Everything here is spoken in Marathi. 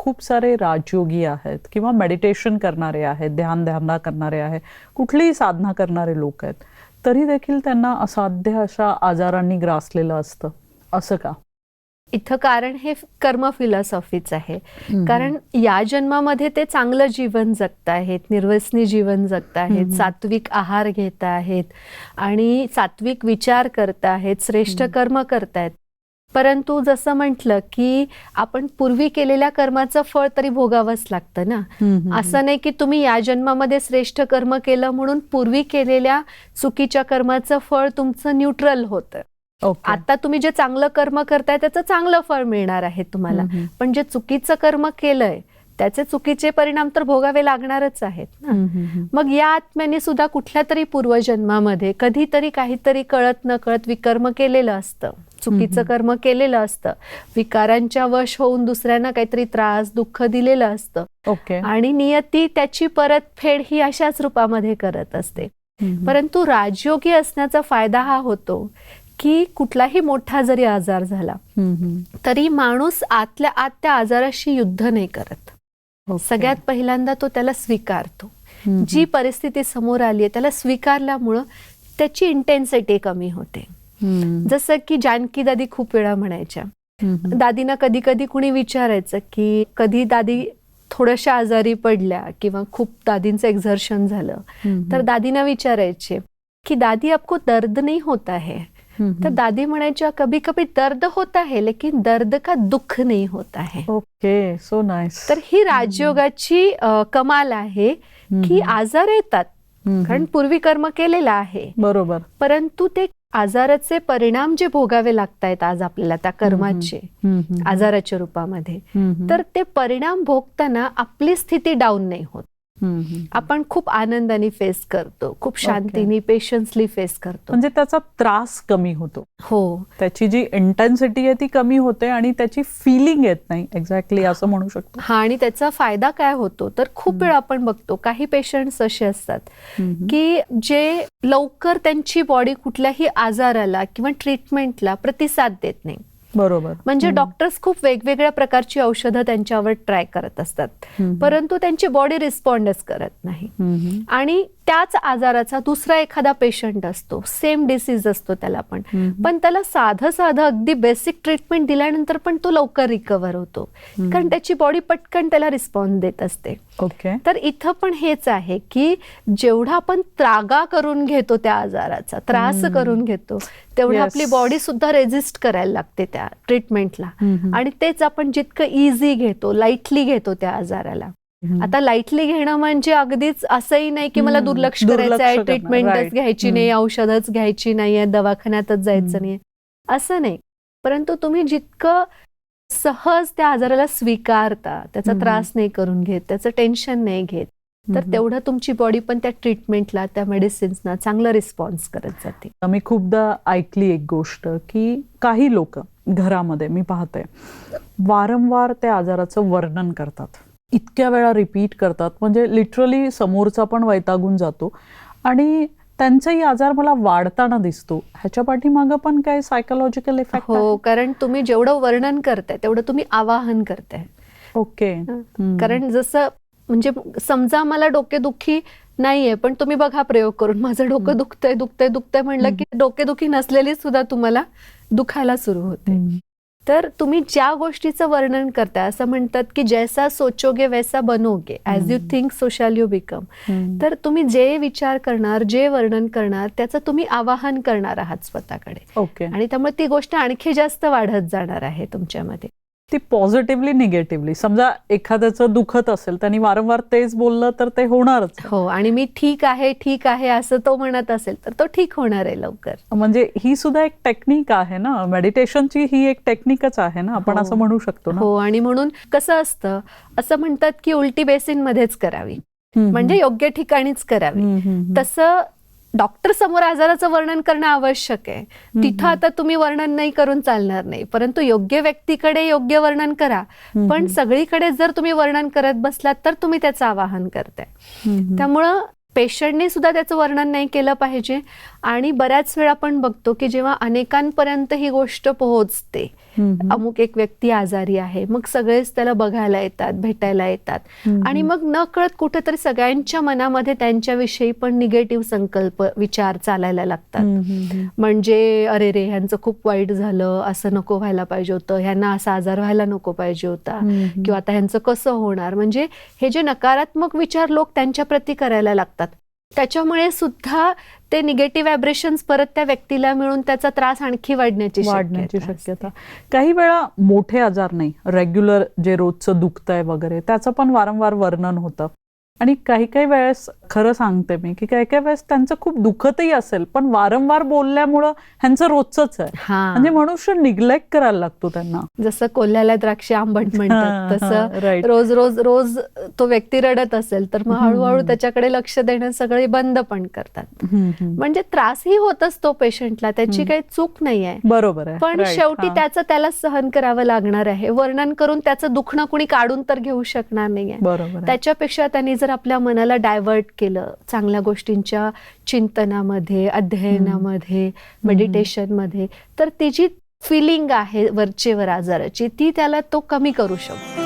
खूप सारे राजयोगी आहेत किंवा मेडिटेशन करणारे आहेत, ध्यान करणारे आहेत, कुठलीही साधना करणारे लोक आहेत, तरी देखील त्यांना असाध्य अशा आजारांनी ग्रासलेलं असतं, असं का? इथं कारण हे कर्म फिलॉसॉफीच आहे. कारण या जन्मामध्ये ते चांगलं जीवन जगत आहेत, निर्व्यसनी जीवन जगत आहेत, सात्विक आहार घेत आहेत आणि सात्विक विचार करत आहेत, श्रेष्ठ कर्म करतायत. परंतु जसं म्हटलं की आपण पूर्वी केलेल्या कर्माचं फळ तरी भोगावंच लागतं ना. असं नाही की तुम्ही या जन्मामध्ये श्रेष्ठ कर्म केलं म्हणून पूर्वी केलेल्या चुकीच्या कर्माचं फळ तुमचं न्यूट्रल होतं. आता तुम्ही जे चांगलं कर्म करताय त्याचं चांगलं फळ मिळणार आहे तुम्हाला, पण जे चुकीचं कर्म केलंय त्याचे चुकीचे परिणाम तर भोगावे लागणारच आहेत ना. मग या आत्म्याने सुद्धा कुठल्या तरी पूर्वजन्मामध्ये कधीतरी काहीतरी कळत न कळत विकर्म केलेलं असतं, चुकीचं कर्म केलेलं असतं, विकारांच्या वश होऊन दुसऱ्यांना काहीतरी त्रास दुःख दिलेलं असतं आणि नियती त्याची परतफेड ही अशाच रूपामध्ये करत असते. परंतु राजयोगी असण्याचा फायदा हा होतो की कुठलाही मोठा जरी आजार झाला तरी माणूस आतल्या आत त्या आजाराशी युद्ध नाही करत. सगळ्यात पहिल्यांदा तो त्याला स्वीकारतो. जी परिस्थिती समोर आली आहे त्याला स्वीकारल्यामुळं त्याची इंटेन्सिटी कमी होते. जसं की जानकी दादी खूप वेळा म्हणायच्या, दादीना कधी कधी कुणी विचारायचं की कधी दादी थोड्याशा आजारी पडल्या किंवा खूप दादींचं एक्झर्शन झालं तर दादीना विचारायचे की दादी आपको दर्द नहीं होता है? तर दादी म्हणायच्या कभी कभी दर्द होता है लेकिन दर्द का दुःख नहीं होता है. Okay, so nice. तर ही राजयोगाची कमाल आहे की आजार येतात कारण पूर्वी कर्म केलेलं आहे बरोबर, परंतु ते आजाराचे परिणाम जे भोगावे लागतायत आज आपल्याला त्या कर्माचे आजाराच्या रूपामध्ये, तर ते परिणाम भोगताना आपली स्थिती डाऊन नाही होत. आपण खूप आनंदाने फेस करतो, खूप शांतीने पेशन्सली फेस करतो. म्हणजे त्याचा त्रास कमी होतो. हो, त्याची जी इंटेन्सिटी आहे ती कमी होते आणि त्याची फिलिंग येत नाही. एक्झॅक्टली असं म्हणू शकतो. हा, आणि त्याचा फायदा काय होतो तर खूप वेळा आपण बघतो काही पेशंट्स असे असतात की जे लवकर त्यांची बॉडी कुठल्याही आजाराला किंवा ट्रीटमेंटला प्रतिसाद देत नाही. बरोबर, म्हणजे डॉक्टर्स खूप वेगवेगळ्या प्रकारची औषधं त्यांच्यावर ट्राय करत असतात, परंतु त्यांची बॉडी रिस्पॉन्डच करत नाही. आणि त्याच आजाराचा दुसरा एखादा पेशंट असतो, सेम डिसीज असतो त्याला पण त्याला साधं अगदी बेसिक ट्रीटमेंट दिल्यानंतर पण तो लवकर रिकव्हर होतो कारण त्याची बॉडी पटकन त्याला रिस्पॉन्स देत असते. तर इथं पण हेच आहे की जेवढा आपण त्रागा करून घेतो त्या आजाराचा, त्रास करून घेतो, तेवढी आपली बॉडी सुद्धा रेजिस्ट करायला लागते त्या ट्रीटमेंटला. आणि तेच आपण जितकं इझी घेतो, लाईटली घेतो त्या आजाराला. आता लाईटली घेणं म्हणजे अगदीच असंही नाही की मला दुर्लक्ष करायचं आहे, ट्रीटमेंटच घ्यायची नाही, औषधच घ्यायची नाहीये, दवाखान्यातच जायचं नाही, असं नाही. परंतु तुम्ही जितकं सहज त्या आजाराला स्वीकारता, त्याचा त्रास नाही करून घेत, त्याचं टेन्शन नाही घेत, तर तेवढं तुमची बॉडी पण त्या ट्रीटमेंटला, त्या मेडिसिन्सना चांगला रिस्पॉन्स करत जाते. मी खूपदा ऐकली एक गोष्ट की काही लोक घरामध्ये मी पाहते वारंवार त्या आजाराचं वर्णन करतात, इतक्या वेळा रिपीट करतात, म्हणजे लिटरली समोरचा पण वैतागून जातो आणि त्यांचाही आजार मला वाढताना दिसतो. ह्याच्या पाठीमागं पण काय सायकोलॉजिकल इफेक्ट? हो, कारण तुम्ही जेवढं वर्णन करताय तेवढं तुम्ही आवाहन करताय. ओके, कारण जसं म्हणजे समजा मला डोकेदुखी नाहीये पण तुम्ही बघा प्रयोग करून, माझं डोकं दुखतंय म्हणलं की डोकेदुखी नसलेली सुद्धा तुम्हाला दुखायला सुरू होते. तर तुम्ही ज्या गोष्टीचं वर्णन करताय, असं म्हणतात की जैसा सोचोगे वैसा बनोगे, as you think so shall you become. तर तुम्ही जे विचार करणार, जे वर्णन करणार, त्याचं तुम्ही आवाहन करणार आहात स्वतःकडे. आणि त्यामुळे ती गोष्ट आणखी जास्त वाढत जाणार आहे तुमच्यामध्ये. ती पॉझिटिव्हली निगेटिव्हली, समजा एखाद्याचं दुखत असेल त्यांनी वारंवार तेच बोललं तर ते होणारच. हो, आणि मी ठीक आहे असं तो म्हणत असेल तर तो ठीक होणार आहे लवकर. म्हणजे ही सुद्धा एक टेक्निक आहे ना, मेडिटेशनची ही एक टेक्निकच आहे ना, आपण असं म्हणू शकतो ना. हो, आणि म्हणून कसं असतं, असं म्हणतात की उलटी बेसिन मध्येच करावी, म्हणजे योग्य ठिकाणीच करावी. तसं डॉक्टर समोर आजाराचं वर्णन करणं आवश्यक आहे. तिथं आता तुम्ही वर्णन नाही करून चालणार नाही, परंतु योग्य व्यक्तीकडे योग्य वर्णन करा. पण सगळीकडे जर तुम्ही वर्णन करत बसलात तर तुम्ही त्याचं आवाहन करताय. त्यामुळं पेशंटने सुद्धा त्याचं वर्णन नाही केलं पाहिजे. आणि बऱ्याच वेळा आपण बघतो की जेव्हा अनेकांपर्यंत ही गोष्ट पोहोचते, अमुक एक व्यक्ती आजारी आहे, मग सगळेच त्याला बघायला येतात, भेटायला येतात आणि मग न कळत कुठेतरी सगळ्यांच्या मनामध्ये त्यांच्याविषयी पण निगेटिव्ह संकल्प, विचार चालायला लागतात. म्हणजे अरे रे, ह्यांचं खूप वाईट झालं, असं नको व्हायला पाहिजे होतं, ह्यांना असा आजार व्हायला नको पाहिजे होता, किंवा आता ह्यांचं कसं होणार. म्हणजे हे जे नकारात्मक विचार लोक त्यांच्या प्रती करायला लागतात, त्याच्यामुळे सुद्धा ते निगेटिव्ह व्हायब्रेशन्स परत त्या व्यक्तीला मिळून त्याचा त्रास आणखी वाढण्याची शक्यता. काही वेळा मोठे आजार नाही, रेग्युलर जे रोजचं दुखतंय वगैरे त्याचं पण वारंवार वर्णन होतं. आणि काही काही वेळेस खरं सांगते मी की काही काही वेळेस त्यांचं खूप दुखतही असेल, पण वारंवार बोलल्यामुळं ह्यांचं रोजच आहे. म्हणजे मनुष्य निग्लेक्ट करायला लागतो त्यांना. जसं कोल्ह्याला द्राक्षे आंबट म्हणतात, तसं रोज रोज रोज तो व्यक्ती रडत असेल तर मग हळूहळू त्याच्याकडे लक्ष देणं सगळे बंद पण करतात. म्हणजे त्रासही होत असतो पेशंटला, त्याची काही चूक नाही आहे, बरोबर आहे, पण शेवटी त्याचं त्याला सहन करावं लागणार आहे. वर्णन करून त्याचं दुखणं कुणी काढून तर घेऊ शकणार नाहीये. बरोबर. त्याच्यापेक्षा त्यांनी जर आपल्या मनाला डायव्हर्ट केलं चांगल्या गोष्टींच्या चिंतनामध्ये, अध्ययनामध्ये, मेडिटेशनमध्ये, तर ती जी फिलिंग आहे वरचेवर आजाराची, ती त्याला तो कमी करू शकतो.